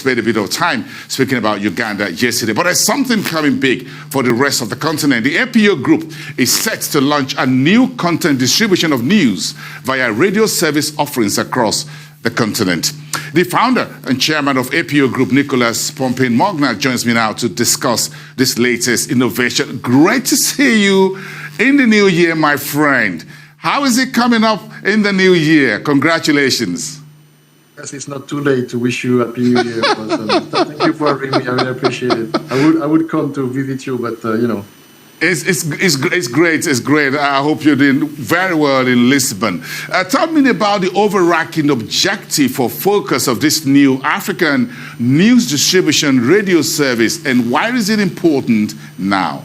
spent a bit of time speaking about Uganda yesterday. But there's something coming big for the rest of the continent. The APO Group is set to launch a new content distribution of news via radio service offerings across the continent. The founder and chairman of APO Group, Nicolas Pompigne-Mognard, joins me now to discuss this latest innovation. Great to see you in the new year, my friend. How is it coming up in the new year? Congratulations. Yes, it's not too late to wish you Happy New Year. Thank you for having me. I really appreciate it. I would come to visit you, but you know. It's great. It's great. I hope you're doing very well in Lisbon. Tell me about the overarching objective or focus of this new African news distribution radio service, and why is it important now?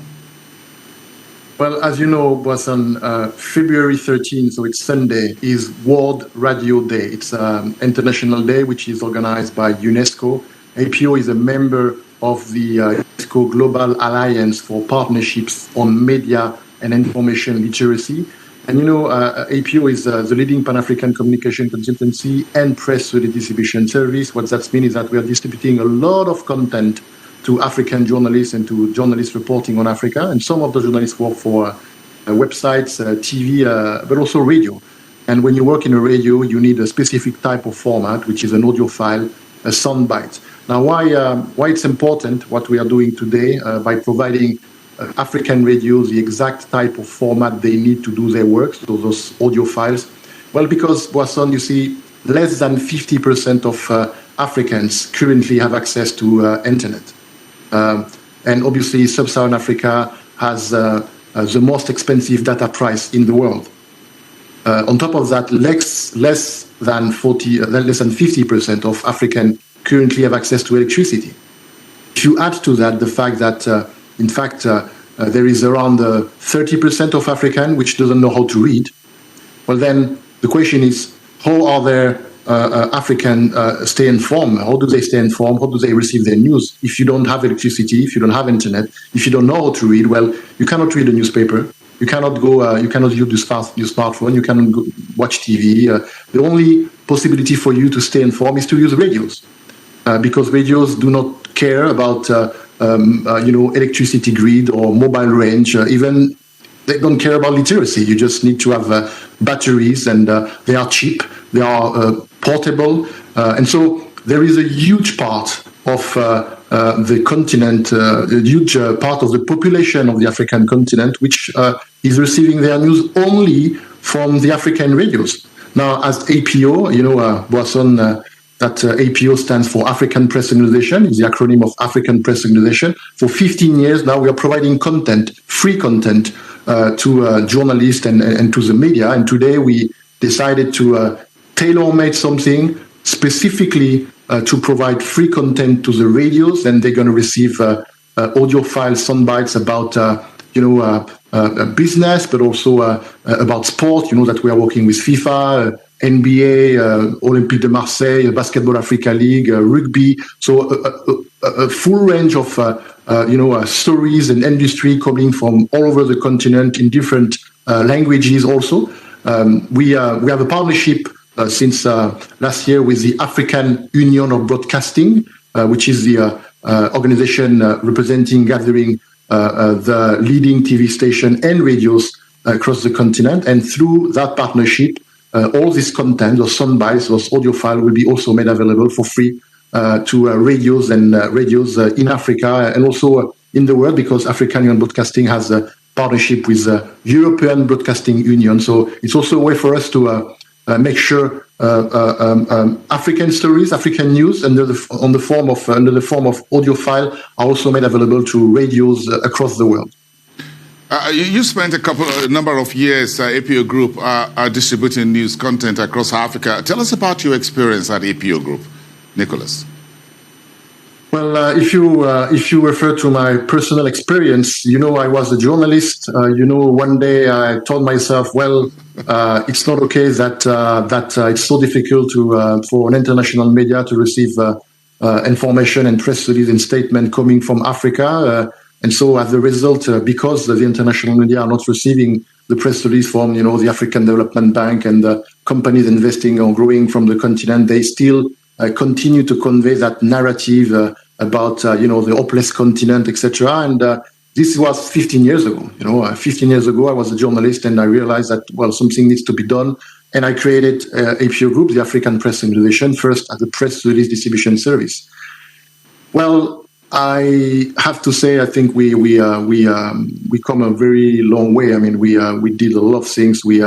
Well, as you know, Boisson, February 13th, so it's Sunday, is World Radio Day. It's an international day which is organized by UNESCO. APO is a member of the UNESCO Global Alliance for Partnerships on Media and Information Literacy. And you know, APO is the leading Pan-African communication consultancy and press radio distribution service. What that means is that we are distributing a lot of content to African journalists and to journalists reporting on Africa. And some of the journalists work for websites, TV, but also radio. And when you work in a radio, you need a specific type of format, which is an audio file, a soundbite. Now, why it's important, what we are doing today, by providing African radios the exact type of format they need to do their work, so those audio files. Well, because, Boisson, you see, less than 50% of Africans currently have access to internet. And obviously, Sub-Saharan Africa has the most expensive data price in the world. On top of that, less than 50% of African currently have access to electricity. If you add to that the fact that, in fact, there is around 30% of African which doesn't know how to read, well, then the question is, how are their African stay informed? How do they stay informed? How do they receive their news? If you don't have electricity, if you don't have internet, if you don't know how to read, well, you cannot read a newspaper. You cannot go. You cannot use your smartphone. You cannot go watch TV. The only possibility for you to stay informed is to use radios, because radios do not care about electricity grid or mobile range. Even they don't care about literacy. You just need to have batteries, and they are cheap. They are portable, and so there is a huge part of the continent, a huge part of the population of the African continent, which is receiving their news only from the African radios. Now, as APO, you know, Boisson, that APO stands for African Press Organization, is the acronym of African Press Organization. For 15 years now, we are providing content, free content, to journalists and to the media. And today we decided to tailor-made something specifically to provide free content to the radios, and they're going to receive audio files, soundbites about business, but also about sport. You know that we are working with FIFA, NBA, Olympique de Marseille, Basketball Africa League, rugby. So a full range of stories and industry coming from all over the continent in different languages. Also, we have a partnership since last year with the African Union of Broadcasting, which is the organization gathering the leading TV station and radios across the continent. And through that partnership, all this content, those soundbites, those audio files, will be also made available for free to radios and radios in Africa and also in the world, because African Union Broadcasting has a partnership with the European Broadcasting Union. So it's also a way for us to make sure African stories, African news, under the form of audio file, are also made available to radios across the world. You spent a number of years, APO Group, distributing news content across Africa. Tell us about your experience at APO Group, Nicolas. Well, if you refer to my personal experience, you know, I was a journalist. One day I told myself, well, it's not okay that it's so difficult for an international media to receive information and press release and statement coming from Africa. And so as a result, because the international media are not receiving the press release from, the African Development Bank and the companies investing or growing from the continent, they still continue to convey that narrative about the hopeless continent, etc. And this was 15 years ago. 15 years ago, I was a journalist, and I realized that something needs to be done. And I created APO Group, the African Press Organization, first as a press release distribution service. Well, I have to say, I think we come a very long way. I mean, we did a lot of things. We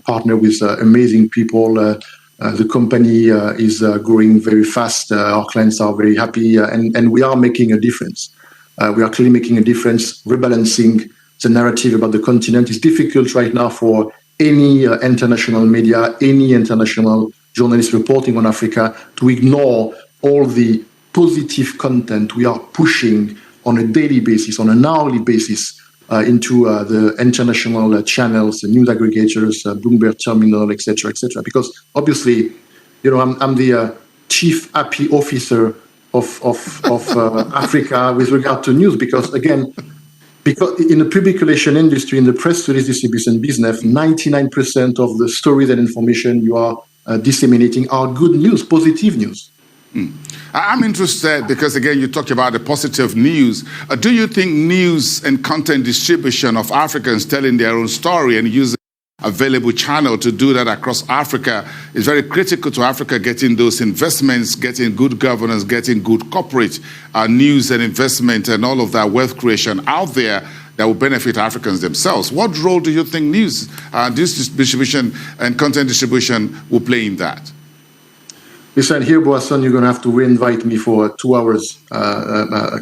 partner with amazing people. The company is growing very fast. Our clients are very happy, and we are making a difference. We are clearly making a difference, rebalancing the narrative about the continent. It's difficult right now for any international media, any international journalist reporting on Africa to ignore all the positive content we are pushing on a daily basis, on an hourly basis, into the international channels, the news aggregators, Bloomberg Terminal, etc., etc. Because obviously, I'm the chief API officer of Africa with regard to news, because in the public relation industry, in the press release distribution business, 99% of the stories and information you are disseminating are good news, positive news. I'm interested because, again, you talked about the positive news. Do you think news and content distribution of Africans telling their own story and using available channel to do that across Africa is very critical to Africa getting those investments, getting good governance, getting good corporate news and investment and all of that wealth creation out there that will benefit Africans themselves? What role do you think news distribution and content distribution will play in that? Listen, here, Boisson, you're going to have to re-invite me for a 2 hours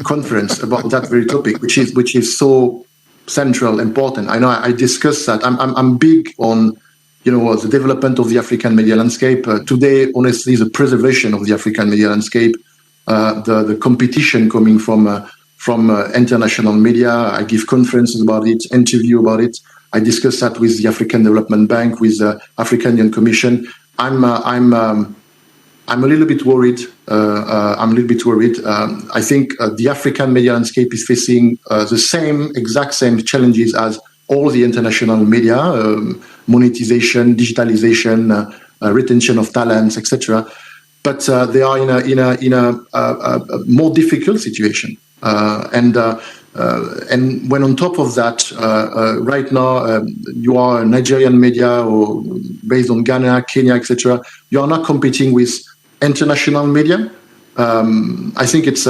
conference about that very topic, which is so central, important. I know I discussed that. I'm big on, the development of the African media landscape. Today, honestly, the preservation of the African media landscape, the competition coming from international media. I give conferences about it, interview about it. I discuss that with the African Development Bank, with the African Union Commission. I'm a little bit worried. I think the African media landscape is facing the exact same challenges as all the international media: monetization, digitalization, retention of talents, etc. But they are in a more difficult situation. And when on top of that, right now you are a Nigerian media or based on Ghana, Kenya, etc. You are not competing with international media. I think it's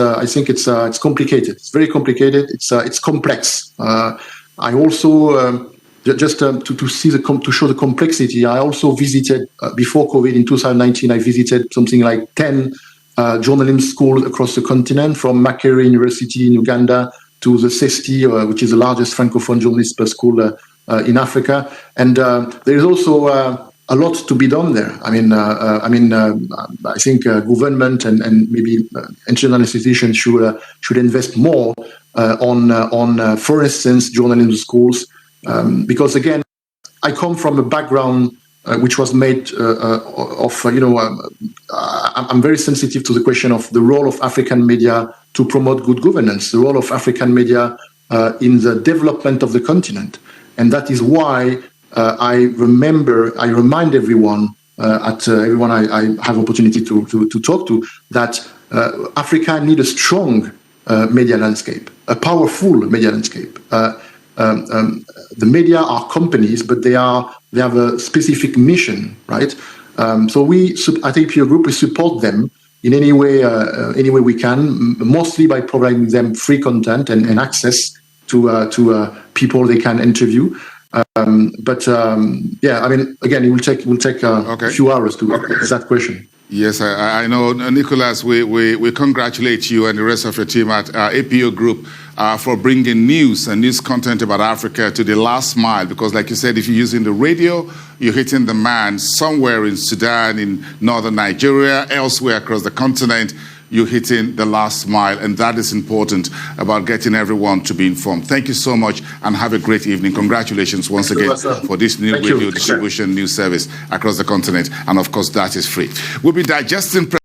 complicated. It's very complicated. It's complex. I also just to show the complexity. I also visited before COVID in 2019. I visited something like 10 journalism schools across the continent, from Makerere University in Uganda to the CESTI, which is the largest francophone journalism school in Africa. And there is also a lot to be done there. I think government and maybe international institutions should invest more on, for instance, journalism schools, because again, I come from a background which was made I'm very sensitive to the question of the role of African media to promote good governance, the role of African media in the development of the continent, and that is why. I remind everyone, everyone I have opportunity to talk to, that Africa needs a strong media landscape, a powerful media landscape. The media are companies, but they have a specific mission, right? So we at APO Group, we support them in any way we can, mostly by providing them free content and access to people they can interview. Again, it will take a few hours to answer that question. Yes, I know, Nicolas. We congratulate you and the rest of your team at APO Group for bringing news and news content about Africa to the last mile. Because, like you said, if you're using the radio, you're hitting the man somewhere in Sudan, in northern Nigeria, elsewhere across the continent. You're hitting the last mile, and that is important about getting everyone to be informed. Thank you so much, and have a great evening. Congratulations once again for this new radio distribution news service across the continent, and of course, that is free. We'll be digesting